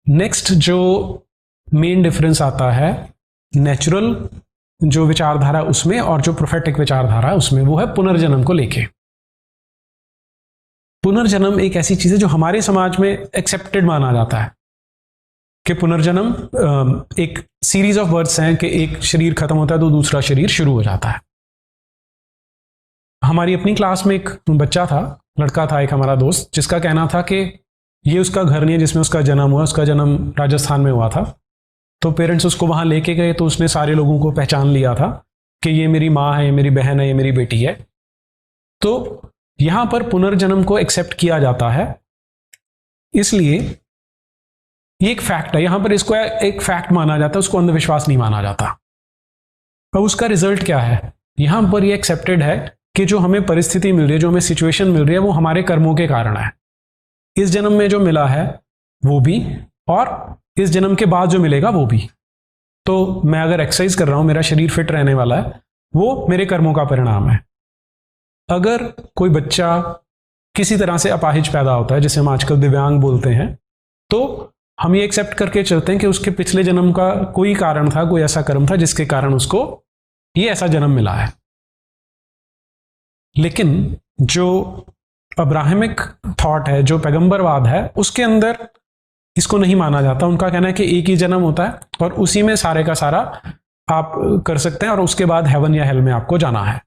Next जो main difference आता है नेचुरल जो विचारधारा उसमें और जो प्रोफेटिक विचारधारा उसमें, वो है पुनर्जन्म को लेके। पुनर्जन्म एक ऐसी चीज है जो हमारे समाज में एक्सेप्टेड माना जाता है कि पुनर्जन्म एक सीरीज ऑफ बर्थ्स हैं कि एक शरीर खत्म होता है तो दूसरा शरीर शुरू हो जाता है। हमारी अपनी क्लास में एक बच्चा था, लड़का था एक हमारा दोस्त, जिसका कहना था कि ये उसका घर नहीं है जिसमें उसका जन्म हुआ, उसका जन्म राजस्थान में हुआ था। तो पेरेंट्स उसको वहां लेके गए तो उसने सारे लोगों को पहचान लिया था कि ये मेरी माँ है, ये मेरी बहन है, ये मेरी बेटी है। तो यहां पर पुनर्जन्म को एक्सेप्ट किया जाता है, इसलिए ये एक फैक्ट है। यहां पर इसको एक फैक्ट माना जाता है, उसको अंधविश्वास नहीं माना जाता। अब उसका रिजल्ट क्या है? यहां पर ये एक्सेप्टेड है कि जो हमें परिस्थिति मिल रही है, जो हमें सिचुएशन मिल रही है, वो हमारे कर्मों के कारण है। इस जन्म में जो मिला है वो भी, और इस जन्म के बाद जो मिलेगा वो भी। तो मैं अगर एक्सरसाइज कर रहा हूं, मेरा शरीर फिट रहने वाला है, वो मेरे कर्मों का परिणाम है। अगर कोई बच्चा किसी तरह से अपाहिज पैदा होता है, जिसे हम आजकल दिव्यांग बोलते हैं, तो हम ये एक्सेप्ट करके चलते हैं कि उसके पिछले जन्म का कोई कारण था, कोई ऐसा कर्म था जिसके कारण उसको ये ऐसा जन्म मिला है। लेकिन जो अब्राहमिक थॉट है, जो पैगंबरवाद है, उसके अंदर इसको नहीं माना जाता। उनका कहना है कि एक ही जन्म होता है और उसी में सारे का सारा आप कर सकते हैं और उसके बाद हेवन या हेल में आपको जाना है,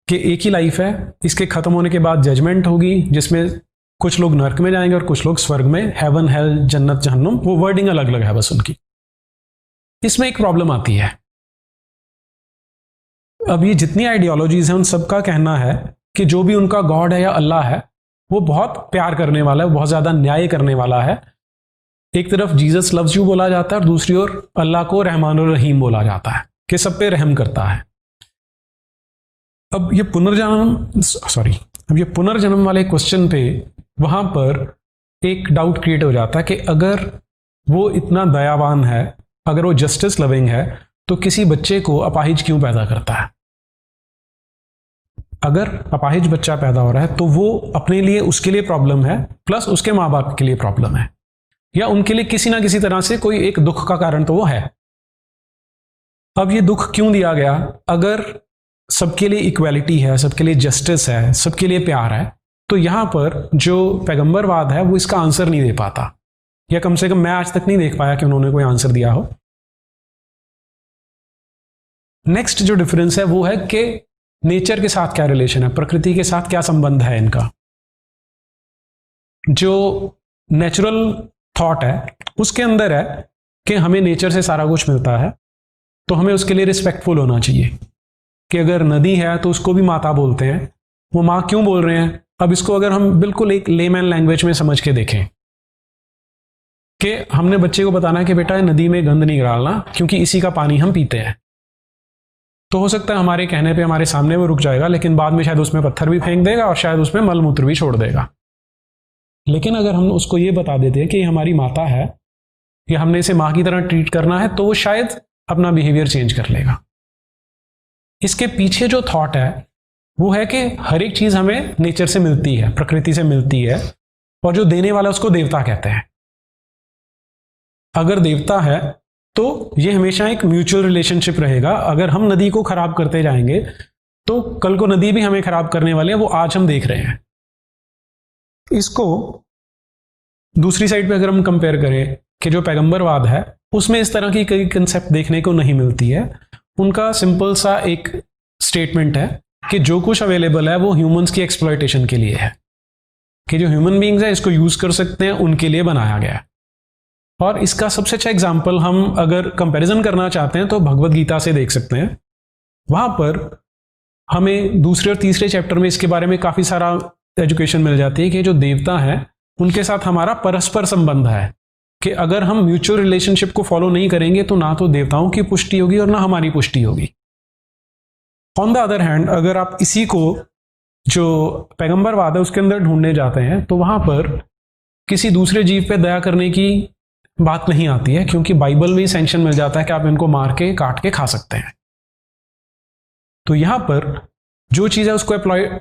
कि एक ही लाइफ है, इसके खत्म होने के बाद जजमेंट होगी जिसमें कुछ लोग नर्क में जाएंगे और कुछ लोग स्वर्ग में। हेवन, हेल, जन्नत, जहन्नुम, वो वर्डिंग अलग अलग है बस उनकी। इसमें एक प्रॉब्लम आती है। अब ये जितनी आइडियोलॉजीज हैं उन सबका कहना है कि जो भी उनका गॉड है या अल्लाह है, वो बहुत प्यार करने वाला है, बहुत ज्यादा न्याय करने वाला है। एक तरफ जीसस लव्स यू बोला जाता है और दूसरी ओर अल्लाह को रहमान और रहीम बोला जाता है कि सब पे रहम करता है। अब ये पुनर्जन्म वाले क्वेश्चन पे वहां पर एक डाउट क्रिएट हो जाता है कि अगर वो इतना दयावान है, अगर वो जस्टिस लविंग है, तो किसी बच्चे को अपाहिज क्यों पैदा करता है? अगर अपाहिज बच्चा पैदा हो रहा है तो वो अपने लिए, उसके लिए प्रॉब्लम है, प्लस उसके माँ बाप के लिए प्रॉब्लम है, या उनके लिए किसी ना किसी तरह से कोई एक दुख का कारण तो वो है। अब ये दुख क्यों दिया गया? अगर सबके लिए इक्वालिटी है, सबके लिए जस्टिस है, सबके लिए प्यार है, तो यहां पर जो पैगंबरवाद है वो इसका आंसर नहीं दे पाता, या कम से कम मैं आज तक नहीं देख पाया कि उन्होंने कोई आंसर दिया हो। नेक्स्ट जो डिफरेंस है वो है कि नेचर के साथ क्या रिलेशन है, प्रकृति के साथ क्या संबंध है इनका। जो नेचुरल थॉट है उसके अंदर है कि हमें नेचर से सारा कुछ मिलता है, तो हमें उसके लिए रिस्पेक्टफुल होना चाहिए। कि अगर नदी है तो उसको भी माता बोलते हैं। वो माँ क्यों बोल रहे हैं? अब इसको अगर हम बिल्कुल एक लेमैन लैंग्वेज में समझ के देखें, कि हमने बच्चे को बताना है कि बेटा नदी में गंद नहीं डालना क्योंकि इसी का पानी हम पीते हैं, तो हो सकता है हमारे कहने पे हमारे सामने वो रुक जाएगा, लेकिन बाद में शायद उसमें पत्थर भी फेंक देगा और शायद उसमें मल मूत्र भी छोड़ देगा। लेकिन अगर हम उसको ये बता देते हैं कि ये हमारी माता है, कि हमने इसे माँ की तरह ट्रीट करना है, तो वो शायद अपना बिहेवियर चेंज कर लेगा। इसके पीछे जो थॉट है वो है कि हर एक चीज हमें नेचर से मिलती है, प्रकृति से मिलती है, और जो देने वाला उसको देवता कहते हैं। अगर देवता है तो ये हमेशा एक म्यूचुअल रिलेशनशिप रहेगा। अगर हम नदी को खराब करते जाएंगे तो कल को नदी भी हमें खराब करने वाली है, वो आज हम देख रहे हैं। इसको दूसरी साइड पे अगर हम कंपेयर करें कि जो पैगंबरवाद है उसमें इस तरह की कई कंसेप्ट देखने को नहीं मिलती है। उनका सिंपल सा एक स्टेटमेंट है कि जो कुछ अवेलेबल है वो ह्यूमंस की एक्सप्लॉयटेशन के लिए है, कि जो ह्यूमन बीइंग्स है इसको यूज कर सकते हैं, उनके लिए बनाया गया है। और इसका सबसे अच्छा एग्जाम्पल हम अगर कंपैरिजन करना चाहते हैं तो भगवद गीता से देख सकते हैं। वहां पर हमें दूसरे और तीसरे चैप्टर में इसके बारे में काफी सारा एजुकेशन मिल जाती है कि जो देवता हैं उनके साथ हमारा परस्पर संबंध है, कि अगर हम म्यूचुअल रिलेशनशिप को फॉलो नहीं करेंगे तो ना तो देवताओं की पुष्टि होगी और ना हमारी पुष्टि होगी। ऑन द अदर हैंड अगर आप इसी को जो पैगंबरवाद है उसके अंदर ढूंढने जाते हैं तो वहां पर किसी दूसरे जीव पे दया करने की बात नहीं आती है, क्योंकि बाइबल में सैंक्शन मिल जाता है कि आप इनको मार के काट के खा सकते हैं। तो यहां पर जो चीज है उसको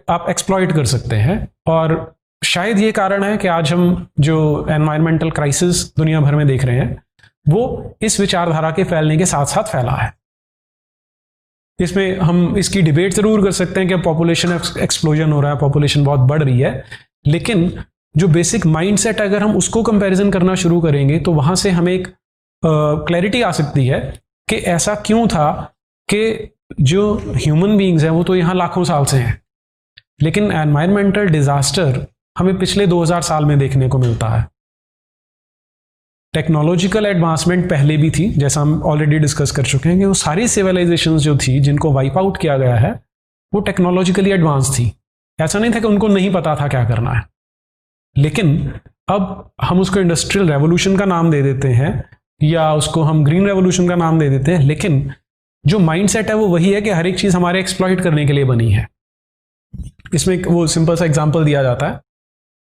आप एक्सप्लॉइट कर सकते हैं, और शायद ये कारण है कि आज हम जो एनवायरमेंटल क्राइसिस दुनिया भर में देख रहे हैं वो इस विचारधारा के फैलने के साथ साथ फैला है। इसमें हम इसकी डिबेट जरूर कर सकते हैं कि पॉपुलेशन एक्सप्लोजन हो रहा है, पॉपुलेशन बहुत बढ़ रही है, लेकिन जो बेसिक माइंडसेट अगर हम उसको कंपैरिजन करना शुरू करेंगे तो वहां से हमें एक क्लैरिटी आ सकती है कि ऐसा क्यों था कि जो ह्यूमन बीइंग्स हैं वो तो यहाँ लाखों साल से हैं, लेकिन एनवायरमेंटल डिजास्टर हमें पिछले 2000 साल में देखने को मिलता है। टेक्नोलॉजिकल एडवांसमेंट पहले भी थी, जैसा हम ऑलरेडी डिस्कस कर चुके हैं कि वो सारी सिविलाइजेशंस जो थी जिनको वाइप आउट किया गया है वो टेक्नोलॉजिकली एडवांस थी। ऐसा नहीं था कि उनको नहीं पता था क्या करना है, लेकिन अब हम उसको इंडस्ट्रियल रेवोल्यूशन का नाम दे देते हैं या उसको हम ग्रीन रेवोल्यूशन का नाम दे देते हैं, लेकिन जो माइंडसेट है वो वही है कि हर एक चीज हमारे एक्सप्लॉइट करने के लिए बनी है। इसमें एक वो सिंपल सा एग्जांपल दिया जाता है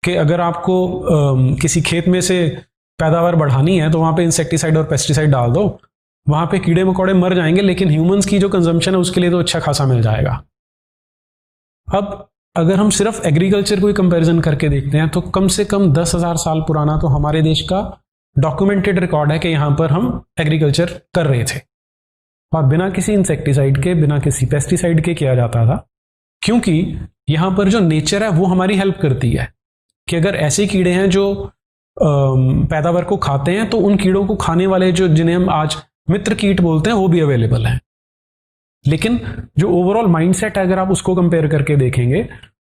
कि अगर आपको किसी खेत में से पैदावार बढ़ानी है तो वहां पे इंसेक्टिसाइड और पेस्टिसाइड डाल दो, वहां पे कीड़े मकोड़े मर जाएंगे, लेकिन ह्यूमंस की जो कंजम्पशन है उसके लिए तो अच्छा खासा मिल जाएगा। अब अगर हम सिर्फ एग्रीकल्चर को ही कंपैरिजन करके देखते हैं तो कम से कम 10,000 साल पुराना तो हमारे देश का डॉक्यूमेंटेड रिकॉर्ड है कि यहां पर हम एग्रीकल्चर कर रहे थे और बिना किसी इंसेक्टिसाइड के, बिना किसी पेस्टिसाइड के किया जाता था, क्योंकि यहां पर जो नेचर है वो हमारी हेल्प करती है कि अगर ऐसे कीड़े हैं जो पैदावार को खाते हैं तो उन कीड़ों को खाने वाले जो जिन्हें हम आज मित्र कीट बोलते हैं वो भी अवेलेबल हैं। लेकिन जो ओवरऑल माइंडसेट है अगर आप उसको कंपेयर करके देखेंगे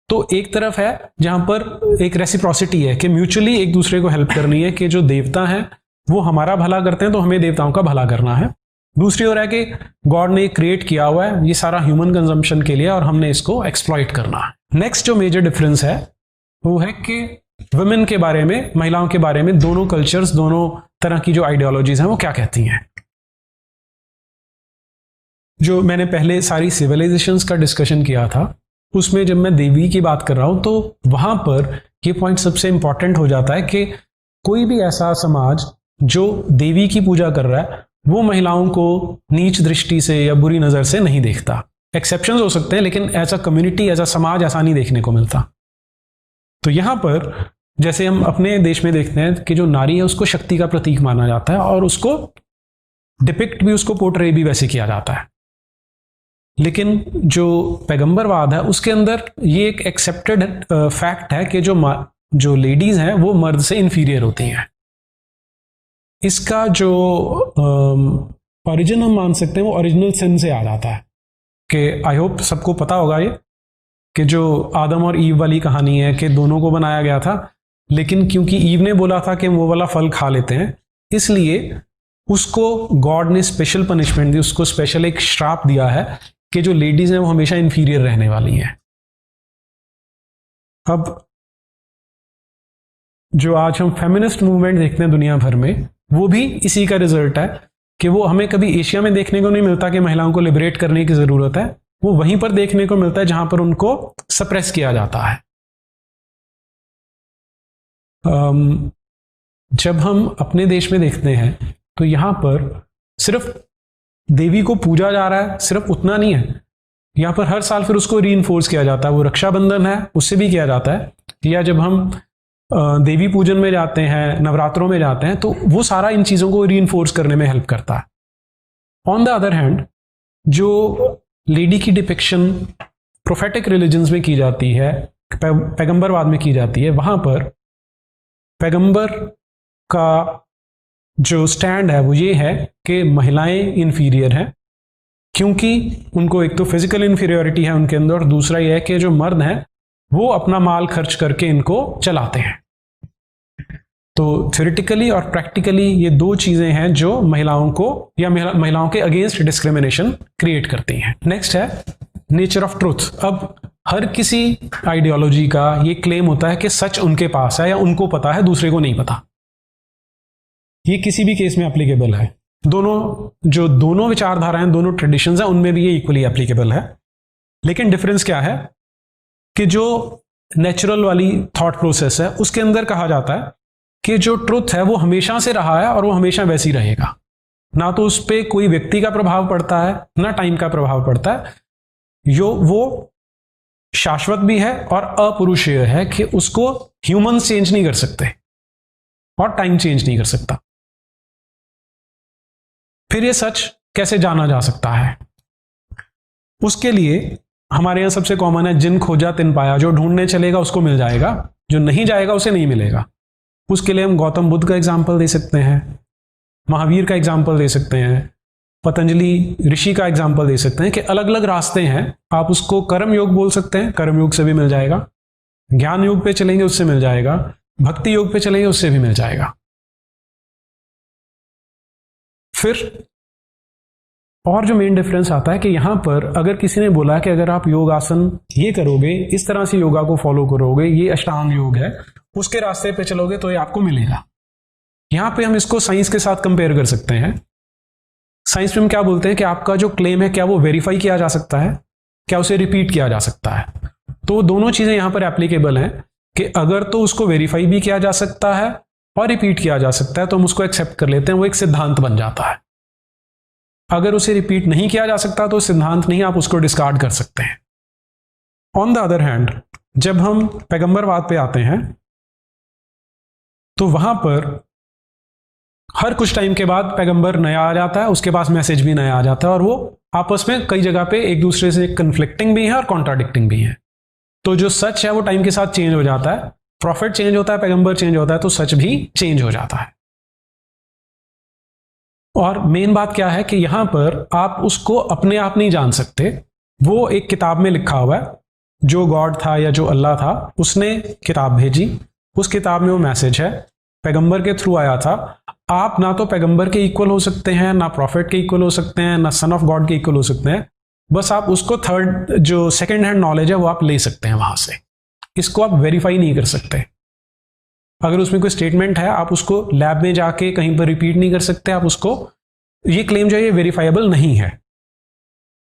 तो एक तरफ है जहां पर एक रेसिप्रोसिटी है कि म्यूचुअली एक दूसरे को हेल्प करनी है, कि जो देवता हैं वो हमारा भला करते हैं तो हमें देवताओं का भला करना है। दूसरी ओर है कि गॉड ने क्रिएट किया हुआ है ये सारा ह्यूमन कंजम्पशन के लिए और हमने इसको एक्सप्लॉइट करना है। नेक्स्ट जो मेजर डिफरेंस है वो है कि वुमेन के बारे में, महिलाओं के बारे में दोनों कल्चर्स, दोनों तरह की जो आइडियोलॉजीज हैं वो क्या कहती हैं। जो मैंने पहले सारी सिविलाइजेशंस का डिस्कशन किया था उसमें जब मैं देवी की बात कर रहा हूं तो वहां पर ये पॉइंट सबसे इंपॉर्टेंट हो जाता है कि कोई भी ऐसा समाज जो देवी की पूजा कर रहा है वो महिलाओं को नीच दृष्टि से या बुरी नजर से नहीं देखता। एक्सेप्शंस हो सकते हैं लेकिन as a community, as a समाज ऐसा नहीं देखने को मिलता। तो यहां पर जैसे हम अपने देश में देखते हैं कि जो नारी है उसको शक्ति का प्रतीक माना जाता है और उसको डिपिक्ट भी, उसको पोर्ट्रे भी वैसे किया जाता है, लेकिन जो पैगंबरवाद है उसके अंदर ये एक एक्सेप्टेड फैक्ट है कि जो लेडीज हैं वो मर्द से इंफीरियर होती हैं। इसका जो ओरिजिन हम मान सकते हैं वो ओरिजिनल सिन से आ जाता है कि आई होप सबको पता होगा ये कि जो आदम और ईव वाली कहानी है कि दोनों को बनाया गया था, लेकिन क्योंकि ईव ने बोला था कि वो वाला फल खा लेते हैं इसलिए उसको गॉड ने स्पेशल पनिशमेंट दी, उसको स्पेशल एक श्राप दिया है कि जो लेडीज हैं वो हमेशा इंफीरियर रहने वाली हैं। अब जो आज हम फेमिनिस्ट मूवमेंट देखते हैं दुनिया भर में वो भी इसी का रिजल्ट है कि वो हमें कभी एशिया में देखने को नहीं मिलता कि महिलाओं को लिबरेट करने की जरूरत है, वो वहीं पर देखने को मिलता है जहां पर उनको सप्रेस किया जाता है। जब हम अपने देश में देखते हैं तो यहां पर सिर्फ देवी को पूजा जा रहा है, सिर्फ उतना नहीं है, यहां पर हर साल फिर उसको रीइंफोर्स किया जाता है। वो रक्षाबंधन है उससे भी किया जाता है, या जब हम देवी पूजन में जाते हैं, नवरात्रों में जाते हैं, तो वो सारा इन चीजों को रीइंफोर्स करने में हेल्प करता है। ऑन द अदर हैंड जो लेडी की डिपिक्शन प्रोफेटिक रिलीजन्स में की जाती है, पैगंबरवाद में की जाती है, वहां पर पैगंबर का जो स्टैंड है वो ये है कि महिलाएं इंफीरियर हैं क्योंकि उनको एक तो फिजिकल इंफीरियोरिटी है उनके अंदर, और दूसरा ये है कि जो मर्द हैं वो अपना माल खर्च करके इनको चलाते हैं। तो थ्योरेटिकली और प्रैक्टिकली ये दो चीजें हैं जो महिलाओं को या महिलाओं के अगेंस्ट डिस्क्रिमिनेशन क्रिएट करती हैं। नेक्स्ट है नेचर ऑफ ट्रूथ। अब हर किसी आइडियोलॉजी का ये क्लेम होता है कि सच उनके पास है या उनको पता है, दूसरे को नहीं पता। ये किसी भी केस में एप्लीकेबल है। दोनों विचारधाराएं, दोनों ट्रेडिशंस हैं, उनमें भी ये इक्वली एप्लीकेबल है। लेकिन डिफरेंस क्या है कि जो नेचुरल वाली थॉट प्रोसेस है उसके अंदर कहा जाता है कि जो ट्रुथ है वो हमेशा से रहा है और वो हमेशा वैसी रहेगा। ना तो उस पर कोई व्यक्ति का प्रभाव पड़ता है ना टाइम का प्रभाव पड़ता है। वो शाश्वत भी है और अपुरुषेय है कि उसको ह्यूमंस चेंज नहीं कर सकते और टाइम चेंज नहीं कर सकता। फिर ये सच कैसे जाना जा सकता है? उसके लिए हमारे यहां सबसे कॉमन है जिन खोजा तिन पाया। जो ढूंढने चलेगा उसको मिल जाएगा, जो नहीं जाएगा उसे नहीं मिलेगा। उसके लिए हम गौतम बुद्ध का एग्जाम्पल दे सकते हैं, महावीर का एग्जाम्पल दे सकते हैं, पतंजलि ऋषि का एग्जाम्पल दे सकते हैं कि अलग अलग रास्ते हैं। आप उसको कर्म योग बोल सकते हैं, कर्म योग से भी मिल जाएगा। ज्ञान योग पे चलेंगे उससे मिल जाएगा, भक्ति योग पे चलेंगे उससे भी मिल जाएगा। फिर और जो मेन डिफरेंस आता है कि यहां पर अगर किसी ने बोला कि अगर आप योगासन ये करोगे, इस तरह से योगा को फॉलो करोगे, ये अष्टांग योग है, उसके रास्ते पे चलोगे तो ये आपको मिलेगा। यहां पे हम इसको साइंस के साथ कंपेयर कर सकते हैं। साइंस में हम क्या बोलते हैं कि आपका जो क्लेम है क्या वो वेरीफाई किया जा सकता है, क्या उसे रिपीट किया जा सकता है। तो दोनों चीजें यहां पर एप्लीकेबल हैं कि अगर तो उसको वेरीफाई भी किया जा सकता है और रिपीट किया जा सकता है तो हम उसको एक्सेप्ट कर लेते हैं, वो एक सिद्धांत बन जाता है। अगर उसे रिपीट नहीं किया जा सकता तो सिद्धांत नहीं, आप उसको डिस्कार्ड कर सकते हैं। ऑन द अदर हैंड जब हम पैगंबरवाद पे आते हैं तो वहां पर हर कुछ टाइम के बाद पैगंबर नया आ जाता है, उसके पास मैसेज भी नया आ जाता है और वो आपस में कई जगह पे एक दूसरे से कन्फ्लिक्टिंग भी है और कॉन्ट्राडिक्टिंग भी है। तो जो सच है वो टाइम के साथ चेंज हो जाता है। प्रॉफिट चेंज होता है, पैगंबर चेंज होता है, तो सच भी चेंज हो जाता है। और मेन बात क्या है कि यहां पर आप उसको अपने आप नहीं जान सकते। वो एक किताब में लिखा हुआ है, जो गॉड था या जो अल्लाह था उसने किताब भेजी, उस किताब में वो मैसेज है, पैगंबर के थ्रू आया था। आप ना तो पैगंबर के इक्वल हो सकते हैं, ना प्रॉफिट के इक्वल हो सकते हैं, ना सन ऑफ गॉड के इक्वल हो सकते हैं। बस आप उसको थर्ड जो सेकेंड हैंड नॉलेज है वो आप ले सकते हैं वहां से। इसको आप वेरीफाई नहीं कर सकते। अगर उसमें कोई स्टेटमेंट है आप उसको लैब में जाके कहीं पर रिपीट नहीं कर सकते। आप उसको, ये क्लेम जो है ये वेरीफाइबल नहीं है।